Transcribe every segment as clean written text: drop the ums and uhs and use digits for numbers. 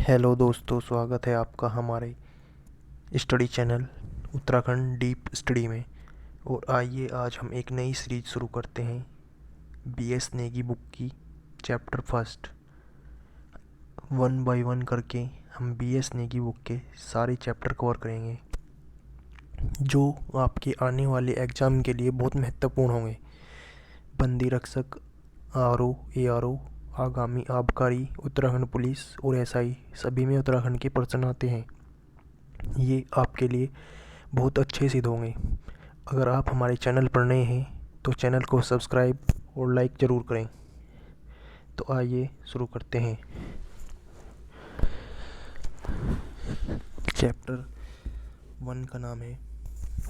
Hello दोस्तों, स्वागत है आपका हमारे study channel Uttarakhand deep study में। और आइए आज हम एक नई सीरीज शुरू करते हैं बीएस नेगी बुक की। Chapter first, one by one करके हम बीएस नेगी बुक के सारे चैप्टर कवर करेंगे जो आपके आने वाले एग्ज़ाम के लिए बहुत महत्वपूर्ण होंगे। बंदी रक्षक, आरओ, एआरओ, आगामी आबकारी, उत्तराखंड पुलिस और एसआई सभी में उत्तराखंड के प्रश्न आते हैं। ये आपके लिए बहुत अच्छे सिद्ध होंगे। अगर आप हमारे चैनल पर नए हैं तो चैनल को सब्सक्राइब और लाइक ज़रूर करें। तो आइए शुरू करते हैं। चैप्टर 1 का नाम है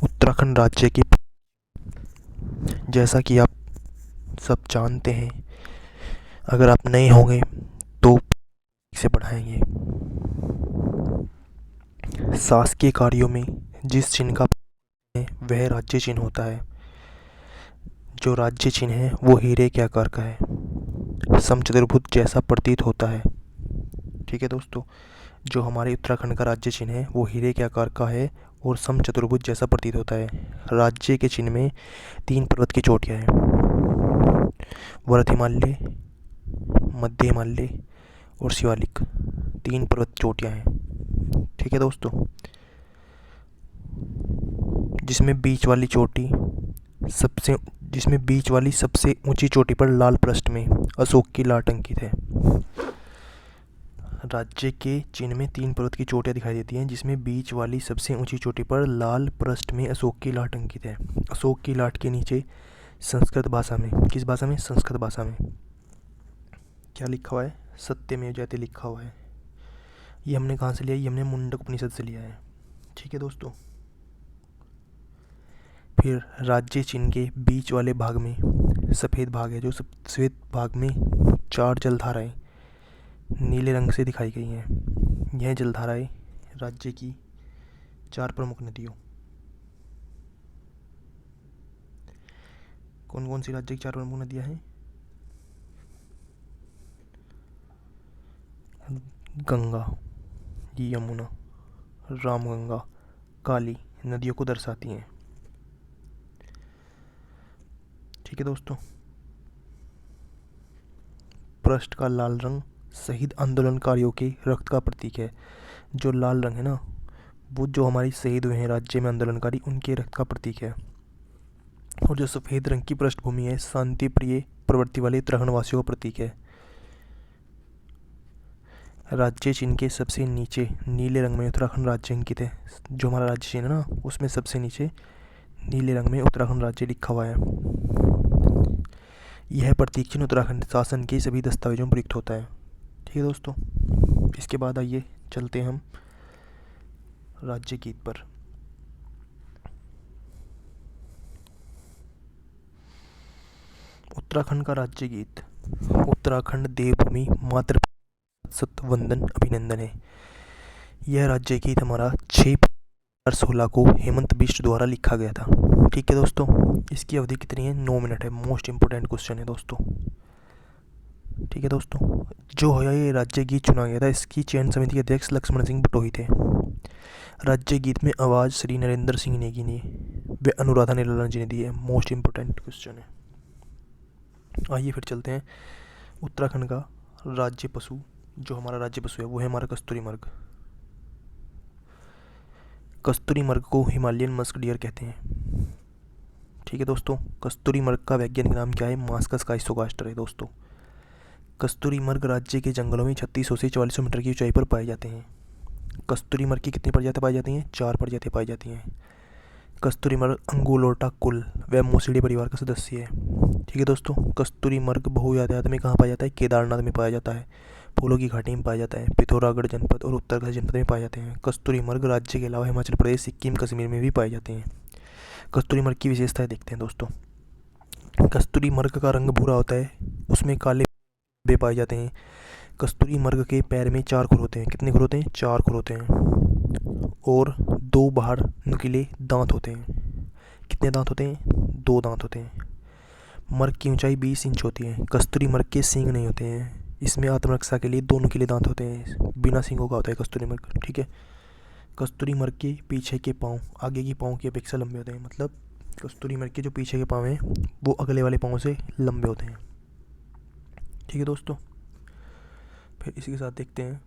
उत्तराखंड राज्य की। जैसा कि आप सब जानते हैं, अगर आप नए होंगे तो से पढ़ाएंगे। शासकीय कार्यों में जिस चिन्ह का वह राज्य चिन्ह होता है। जो राज्य चिन्ह है वो हीरे के आकार का है, समचतुर्भुज जैसा प्रतीत होता है। ठीक है दोस्तों, जो हमारे उत्तराखंड का राज्य चिन्ह है वो हीरे के आकार का है और समचतुर्भुज जैसा प्रतीत होता है। राज्य के चिन्ह में 3 पर्वत की चोटियाँ हैं, वृद्ध हिमालय, मध्य हिमालय और शिवालिक। 3 पर्वत चोटियाँ हैं। ठीक है दोस्तों, जिसमें बीच वाली सबसे ऊंची चोटी पर लाल पृष्ठ में अशोक की लाट अंकित है। राज्य के चिन्ह में 3 पर्वत की चोटियाँ दिखाई देती हैं, जिसमें बीच वाली सबसे ऊंची चोटी पर लाल पृष्ठ में अशोक की लाट अंकित है। अशोक की लाट के नीचे संस्कृत भाषा में, किस भाषा में? संस्कृत भाषा में क्या लिखा हुआ है? सत्यमेव जयते लिखा हुआ है। ये हमने कहाँ से लिया? ये हमने मुंडक उपनिषद से लिया है। ठीक है दोस्तों, फिर राज्य चिन्ह के बीच वाले भाग में सफ़ेद भाग है, जो सफ़ेद भाग में 4 जलधाराएं नीले रंग से दिखाई गई हैं। यह जलधाराएं राज्य की 4 प्रमुख नदियों। कौन कौन सी राज्य की 4 प्रमुख नदियां हैं? गंगा, यमुना, रामगंगा, काली नदियों को दर्शाती हैं। ठीक है दोस्तों, पृष्ठ का लाल रंग शहीद आंदोलनकारियों के रक्त का प्रतीक है। जो लाल रंग है ना, वो जो हमारे शहीद हुए हैं राज्य में आंदोलनकारी, उनके रक्त का प्रतीक है। और जो सफ़ेद रंग की पृष्ठभूमि है, शांति प्रिय प्रवृत्ति वाले उत्तराखंड वासियों का प्रतीक है। राज्य चिन्ह के सबसे नीचे नीले रंग में उत्तराखंड राज्य अंकित है। जो हमारा राज्य चिन्ह है ना, उसमें सबसे नीचे नीले रंग में उत्तराखंड राज्य लिखा हुआ है। यह प्रतीक चिन्ह उत्तराखंड शासन के सभी दस्तावेजों में प्रयुक्त होता है। ठीक है दोस्तों, इसके बाद आइए चलते हैं हम राज्य गीत पर। उत्तराखंड का राज्य गीत उत्तराखंड देवभूमि मातृ वंदन अभिनंदन है। यह राज्य गीत हमारा 6/16 को हेमंत बिष्ट द्वारा लिखा गया था। ठीक है दोस्तों, इसकी अवधि कितनी है? 9 मिनट है। मोस्ट इम्पोर्टेंट क्वेश्चन है दोस्तों। ठीक है दोस्तों, जो है ये राज्य गीत चुना गया था, इसकी चयन समिति के अध्यक्ष लक्ष्मण सिंह बटोही थे। राज्य गीत में आवाज़ श्री नरेंद्र सिंह नेगी ने व अनुराधा नीलाला जी ने दी है। मोस्ट इम्पोर्टेंट क्वेश्चन है। आइए फिर चलते हैं उत्तराखंड का राज्य पशु। जो हमारा राज्य पशु है वो है हमारा कस्तूरी मृग। कस्तूरी मृग को हिमालयन मस्क डियर कहते हैं। ठीक है दोस्तों, कस्तूरी मृग का वैज्ञानिक नाम क्या है? मास्कस काइसोगास्टर है दोस्तों। कस्तूरी मृग राज्य के जंगलों में 3600 से 4400 मीटर की ऊंचाई पर पाए जाते हैं। कस्तूरी मृग की कितनी प्रजातियाँ पाई जाती हैं? 4 प्रजातियाँ पाई जाती हैं। कस्तूरी मृग अंगुलोटा कुल व मोसिडी परिवार का सदस्य है। ठीक है दोस्तों, कस्तूरी मृग बहुयातायात में कहाँ पाया जाता है? केदारनाथ में पाया जाता है, फूलों की घाटी में पाया जाता है, पिथौरागढ़ जनपद और उत्तरकाशी जनपद में पाए जाते हैं। कस्तूरी मृग राज्य के अलावा हिमाचल प्रदेश, सिक्किम, कश्मीर में भी पाए जाते हैं। कस्तूरी मृग की विशेषताएं देखते हैं दोस्तों। कस्तूरी मृग का रंग भूरा होता है, उसमें काले धब्बे पाए जाते हैं। कस्तूरी मृग के पैर में 4 खुर होते हैं। कितने खुर होते हैं? 4 खुर होते हैं। और 2 बाहर नुकीले दांत होते हैं। कितने दांत होते हैं? 2 दांत होते हैं। मृग की ऊंचाई 20 इंच होती है। कस्तूरी मृग के सींग नहीं होते हैं। इसमें आत्मरक्षा के लिए दोनों के लिए दांत होते हैं, बिना सींगों का होता है कस्तूरी मृग। ठीक है, कस्तूरी मृग के पीछे के पाँव आगे की पाँव की अपेक्षा लंबे होते हैं, मतलब कस्तूरी मृग के जो पीछे के पाँव हैं वो अगले वाले पाँव से लंबे होते हैं। ठीक है दोस्तों, फिर इसी के साथ देखते हैं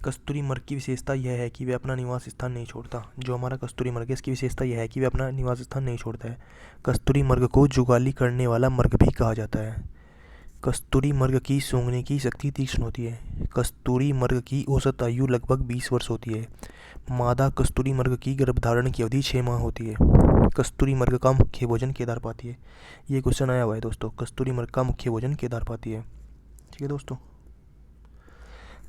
कस्तूरी मृग की विशेषता यह है कि वह अपना निवास स्थान नहीं छोड़ता। जो हमारा कस्तूरी मृग है इसकी विशेषता यह है कि वह अपना निवास स्थान नहीं छोड़ता है। कस्तूरी मृग को जुगाली करने वाला मृग भी कहा जाता है। कस्तूरी मृग की सूंघने की शक्ति तीक्ष्ण होती है। कस्तूरी मृग की औसत आयु लगभग 20 वर्ष होती है। मादा कस्तूरी मृग की गर्भधारण की अवधि 6 माह होती है। कस्तूरी मृग का मुख्य भोजन केदार पाती है। ये क्वेश्चन आया हुआ है दोस्तों, कस्तूरी मृग का मुख्य भोजन केदार पाती है। ठीक है दोस्तों,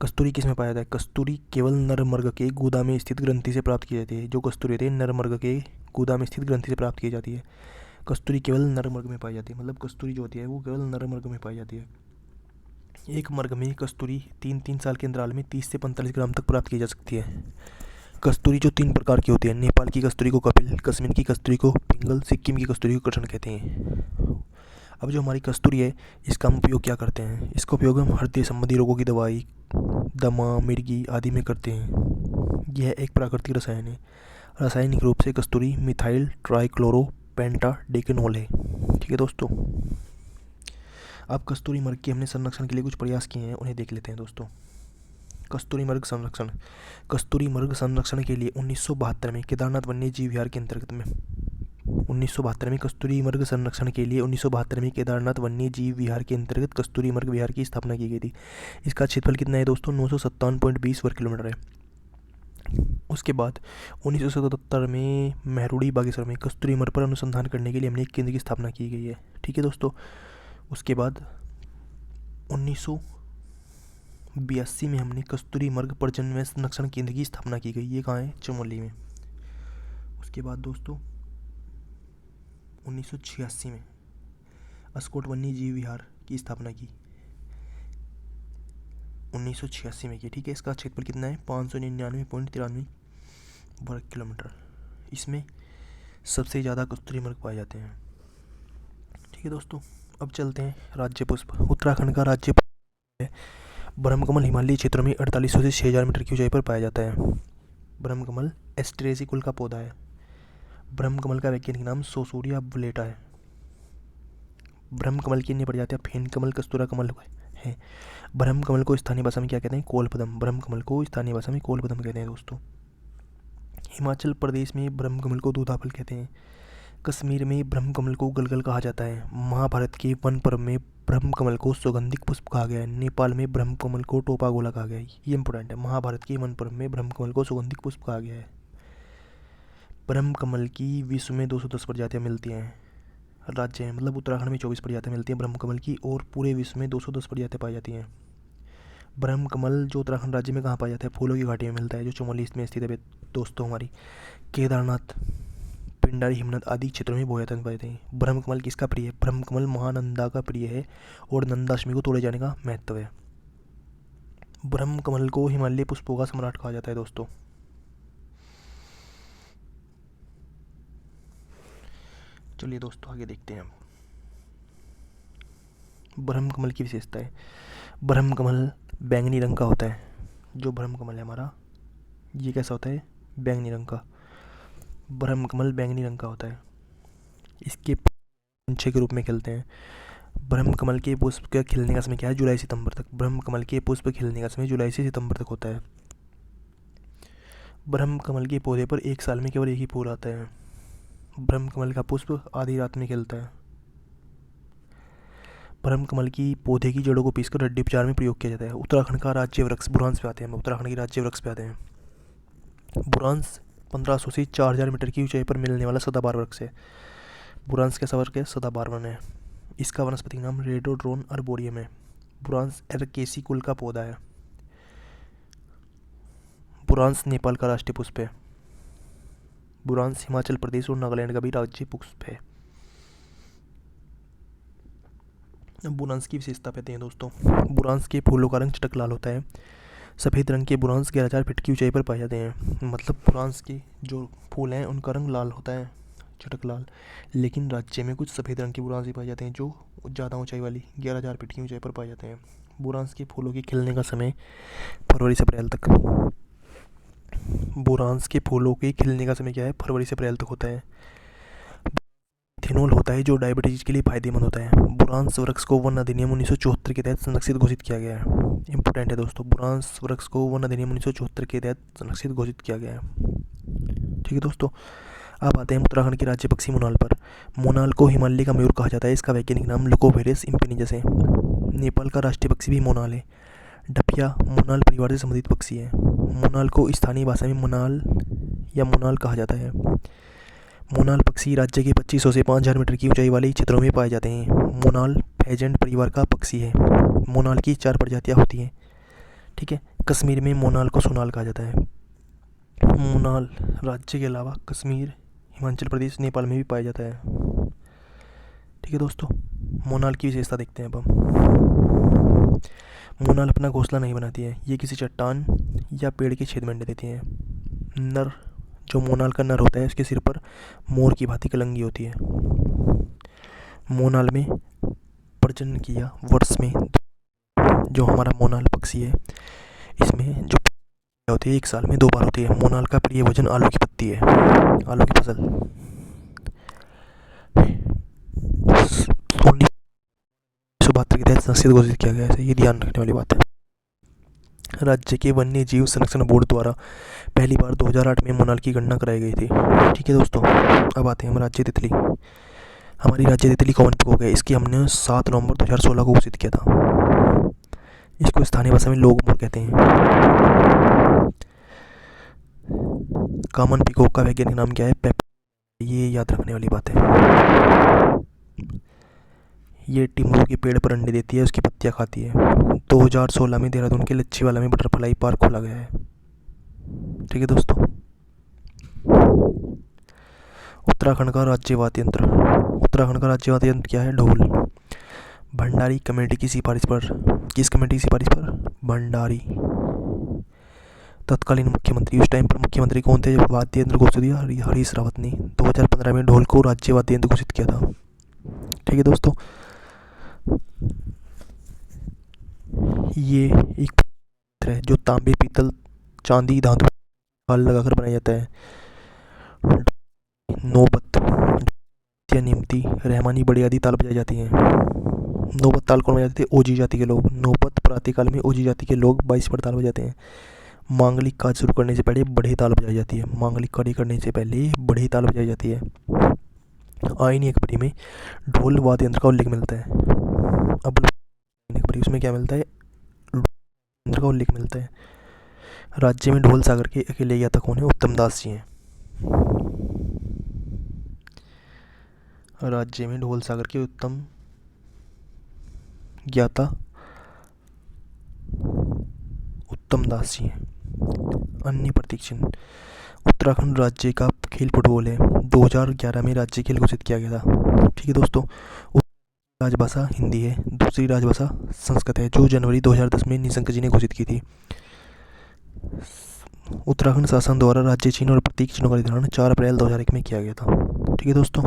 कस्तूरी किस में पाया जाता है? कस्तूरी केवल नर मृग के गुदा में स्थित ग्रंथि से प्राप्त की जाती है। जो कस्तूरी होती है नर मृग के गुदा में स्थित ग्रंथि से प्राप्त की जाती है। कस्तूरी केवल नर मृग में पाई जाती है, मतलब कस्तूरी जो होती है वो केवल नर मृग में पाई जाती है। एक मृग में कस्तूरी 3-3 साल के अंतराल में 30 से 45 ग्राम तक प्राप्त की जा सकती है। कस्तूरी जो 3 प्रकार की होती है, नेपाल की कस्तूरी को कपिल, कश्मीर की कस्तूरी को पिंगल, सिक्किम की कस्तूरी को कृष्ण कहते हैं। अब जो हमारी कस्तूरी है इसका हम उपयोग क्या करते हैं? इसका उपयोग हम हृदय संबंधी रोगों की दवाई, दमा, मिर्गी आदि में करते हैं। यह एक प्राकृतिक रसायन है। रासायनिक रूप से कस्तूरी मिथाइल ट्राइक्लोरो पेंटाडेकेनोल है। ठीक है दोस्तों, अब कस्तूरी मृग के हमने संरक्षण के लिए कुछ प्रयास किए हैं, उन्हें देख लेते हैं दोस्तों। कस्तूरी मृग संरक्षण। कस्तूरी मृग संरक्षण के लिए 1972 में केदारनाथ वन्य जीव विहार के अंतर्गत में 1972 में कस्तूरी मृग संरक्षण के लिए 1972 में केदारनाथ वन्य जीव विहार के अंतर्गत कस्तूरी मृग विहार की स्थापना की गई थी। इसका क्षेत्रफल कितना है दोस्तों? 957.20 वर्ग किलोमीटर है। उसके बाद 1977 में मेहरुड़ी बागेश्वर में कस्तूरी मृग पर अनुसंधान करने के लिए हमने एक केंद्र की स्थापना की गई है। ठीक है दोस्तों, उसके बाद 1982 में हमने कस्तूरी मृग प्रजनन व संरक्षण केंद्र की स्थापना की गई। ये कहाँ है? चमोली में। उसके बाद दोस्तों 1986 में अस्कोट वन्य जीव विहार की स्थापना की, 1986 में की। ठीक है, इसका क्षेत्रफल कितना है? 599.93 वर्ग किलोमीटर। इसमें सबसे ज़्यादा कस्तूरी मृग पाए जाते हैं। ठीक है दोस्तों, अब चलते हैं राज्य पुष्प। उत्तराखंड का राज्य पुष्प है ब्रह्मकमल। हिमालयी क्षेत्रों में 4800 से 6000 मीटर की ऊंचाई पर पाया जाता है। ब्रह्मकमल एस्ट्रेसी कुल का पौधा है। ब्रह्मकमल का वैज्ञानिक नाम सोसूरिया बुलेटा है। ब्रह्मकमल की अन्य प्रजातियाँ फेन कमल, कस्तूरा कमल है। ब्रह्मकमल को स्थानीय भाषा में क्या कहते हैं? कोलपदम। ब्रह्मकमल को स्थानीय भाषा में कोलपदम कहते हैं दोस्तों। हिमाचल प्रदेश में ब्रह्मकमल को दूधाफल कहते हैं। कश्मीर में ब्रह्मकमल को गलगल कहा जाता है। महाभारत के वन पर्व में ब्रह्मकमल को सुगंधित पुष्प कहा गया है। नेपाल में ब्रह्मकमल को टोपा गोला कहा गया है। ये इंपॉर्टेंट है, महाभारत के वन पर्व में ब्रह्मकमल को सुगंधित पुष्प कहा गया है। ब्रह्मकमल की विश्व में 210 प्रजातियाँ मिलती हैं। राज्य है, मतलब उत्तराखंड में 24 प्रजातियाँ मिलती हैं ब्रह्मकमल की, और पूरे विश्व में 210 प्रजातियाँ पाई जाती हैं। ब्रह्मकमल जो उत्तराखंड राज्य में कहाँ पाया जाता है? फूलों की घाटी में मिलता है, जो चमोली में स्थित है दोस्तों हमारी। केदारनाथ, पिंडारी, हिमनद आदि क्षेत्रों में बहुत पाए जाते हैं। ब्रह्मकमल किसका प्रिय है? ब्रह्मकमल महानंदा का प्रिय है और नंदाष्टमी को तोड़े जाने का महत्व है। ब्रह्मकमल को हिमालय पुष्पों का सम्राट कहा जाता है दोस्तों। चलिए दोस्तों आगे देखते हैं। ब्रह्मकमल की विशेषता है। ब्रह्मकमल बैंगनी रंग का होता है। जो ब्रह्मकमल है हमारा, ये कैसा होता है? बैंगनी रंग का। ब्रह्मकमल बैंगनी रंग का होता है। इसके पंछी के रूप में खिलते हैं। ब्रह्मकमल के पुष्प का खिलने का समय क्या है? जुलाई सितंबर तक। ब्रह्मकमल के पुष्प खिलने का समय जुलाई से सितंबर तक होता है। ब्रह्मकमल के पौधे पर एक साल में केवल एक ही फूल आता है। ब्रह्मकमल का पुष्प आधी रात में खिलता है। ब्रह्मकमल की पौधे की जड़ों को पीसकर हड्डी उपचार में प्रयोग किया जाता है। उत्तराखंड का राज्य वृक्ष बुरांस पे आते हैं। हम उत्तराखंड के राज्य वृक्ष पे आते हैं। बुरांस 1500 से 4000 मीटर की ऊंचाई पर मिलने वाला सदाबहार वृक्ष है। बुरांस कैसा वर्ग है? सदाबहार वन है। इसका वनस्पति नाम रेडोड्रोन अर्बोरियम है। बुरांस एरकेसी कुल का पौधा है। बुरांस नेपाल का राष्ट्रीय पुष्प है। बुरांस हिमाचल प्रदेश और नागालैंड का भी राज्य पुष्प है। बुरांस की विशेषता कहते हैं दोस्तों। बुरांस के फूलों का रंग चटक लाल होता है। सफ़ेद रंग के बुरांस 11,000 फीट की ऊंचाई पर पाए जाते हैं। मतलब बुरांस के जो फूल हैं उनका रंग लाल होता है। चटक लाल। लेकिन राज्य में कुछ सफ़ेद रंग के बुरांस भी पाए जाते हैं जो ज़्यादा ऊंचाई वाली 11,000 फीट की ऊंचाई पर पाए जाते हैं। बुरांस के फूलों के खिलने का समय फरवरी से अप्रैल तक। बुरांस के फूलों के खिलने का समय क्या है? फरवरी से अप्रैल तक होता है। इथेनॉल होता है जो डायबिटीज के लिए फायदेमंद होता है। बुरांस वृक्ष को वन अधिनियम 1974 के तहत संरक्षित घोषित किया गया है। इंपॉर्टेंट है दोस्तों, बुरांस वृक्ष को वन अधिनियम 1974 के तहत संरक्षित घोषित किया गया है। ठीक है दोस्तों, अब आते हैं उत्तराखंड के राज्य पक्षी मोनाल पर। मोनाल को हिमालय का मयूर कहा जाता है। इसका वैज्ञानिक नाम लुकोवेरियस इम्पेनिजस है। नेपाल का राष्ट्रीय पक्षी भी मोनाल है। डफिया मोनाल परिवार से संबंधित पक्षी है। मोनाल को स्थानीय भाषा में मोनाल या मोनाल कहा जाता है। मोनाल पक्षी राज्य के 2500 से 5000 मीटर की ऊंचाई वाले क्षेत्रों में पाए जाते हैं। मोनाल फेजेंट परिवार का पक्षी है। मोनाल की 4 प्रजातियां होती हैं। ठीक है, कश्मीर में मोनाल को सोनाल कहा जाता है। मोनाल राज्य के अलावा कश्मीर, हिमाचल प्रदेश, नेपाल में भी पाया जाता है। ठीक है दोस्तों, मोनाल की विशेषता देखते हैं अब हम। मोनाल अपना घोंसला नहीं बनाती है, ये किसी चट्टान या पेड़ के छेद में अंडे देती हैं। नर, जो मोनाल का नर होता है, उसके सिर पर मोर की भांति कलंगी होती है। मोनाल में प्रजनन किया वर्ष में, जो हमारा मोनाल पक्षी है, इसमें जो होती है 1 साल में 2 बार होती है। मोनाल का प्रिय भोजन आलू की पत्ती है, आलू की फसल। 1972 के तहत संरक्षित घोषित किया गया है, ये ध्यान रखने वाली बात है। राज्य के वन्य जीव संरक्षण बोर्ड द्वारा पहली बार 2008 में मोनाल की गणना कराई गई थी। ठीक है दोस्तों, अब आते हैं हम राज्य तितली। हमारी राज्य तितली कॉमन पिकॉक है। इसकी हमने 7 नवंबर 2016 को घोषित किया था। इसको स्थानीय भाषा में लोग मोर कहते हैं। कॉमन पिकॉक का वैज्ञानिक नाम क्या है? ये याद रखने वाली बात है। ये टिमरू के पेड़ पर अंडे देती है, उसकी पत्तियां खाती है। 2016 में देहरादून के लच्छीवाला में बटरफ्लाई पार्क खोला गया है। ठीक है दोस्तों, उत्तराखंड का राज्य वाद्य यंत्र। उत्तराखंड का राज्य वाद्य यंत्र क्या है? ढोल। भंडारी कमेटी की सिफारिश पर, किस कमेटी की सिफारिश पर? भंडारी। तत्कालीन मुख्यमंत्री, उस टाइम पर मुख्यमंत्री कौन थे जब वाद्य यंत्र घोषित किया? हरीश रावत ने 2015 में ढोल को राज्य वाद्य यंत्र घोषित किया था। ठीक है दोस्तों, ये एक पत्थर है जो तांबे, पीतल, चांदी, धातु ताल लगाकर बनाया जाता है। नौबत या निमती, रहमानी, बड़ी आदि ताल बजाई जाती हैं। नौबत ताल कौन बजाते थे? ओजी जाति के लोग। नौबत प्रातःकाल में ओजी जाति के लोग 22 पर ताल बजाते हैं। मांगलिक कार्य शुरू करने से पहले बढ़े ताल बजाई जाती है। मांगलिक कार्य करने से पहले बढ़े ताल बजाई जाती है। आईनी अकबरी में ढोल वाद्य यंत्र का उल्लेख मिलता है। अब उसमें क्या मिलता है? यंत्र का उल्लेख मिलता है। राज्य में ढोल सागर के अकेले ज्ञाता कौन है? उत्तम दास जी हैं। राज्य में ढोल सागर के उत्तम ज्ञाता उत्तम दास जी हैं। अन्य प्रतीक चिन्ह। उत्तराखंड राज्य का खेल फुटबॉल है। 2011 में राज्य खेल घोषित किया गया था। ठीक है दोस्तों, राजभाषा हिंदी है। दूसरी राजभाषा संस्कृत है, जो जनवरी 2010 में निशंक जी ने घोषित की थी। उत्तराखंड शासन द्वारा राज्य चिन्ह और प्रतीक चिन्हों का निर्धारण 4 अप्रैल 2001 में किया गया था। ठीक है दोस्तों,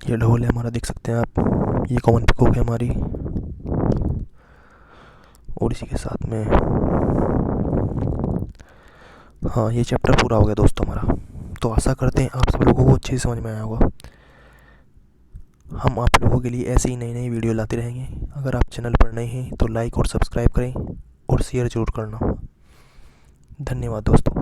ये ढोल है हमारा, देख सकते हैं आप। ये कॉमन पिकॉक है हमारी, और इसी के साथ में हाँ, ये चैप्टर पूरा हो गया दोस्तों हमारा। तो आशा करते हैं आप सब लोगों को अच्छे से समझ में आया होगा। हम आप लोगों के लिए ऐसे ही नई नई वीडियो लाते रहेंगे। अगर आप चैनल पर नए हैं तो लाइक और सब्सक्राइब करें और शेयर जरूर करना। धन्यवाद दोस्तों।